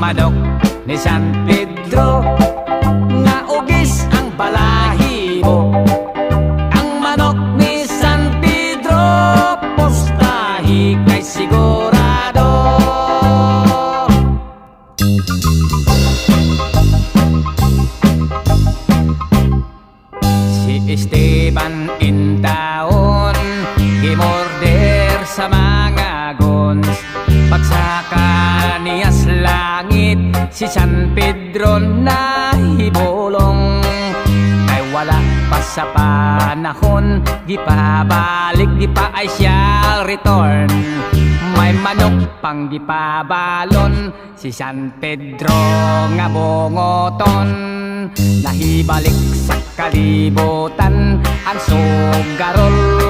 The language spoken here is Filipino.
manok ni San Pedro, nga ugis ang balahibo. Ang manok ni San Pedro, postahi kay sigurado. Si Esteban intaon, gimorder sa mga gons. Pagsaka niyas langit, si San Pedro na hibulong. Kay wala pa sa panahon, gipabalik, di pa ay siya return. May manok pang gipabalon, si San Pedro nga bungoton. Nahibalik sa kalibutan ang sugarol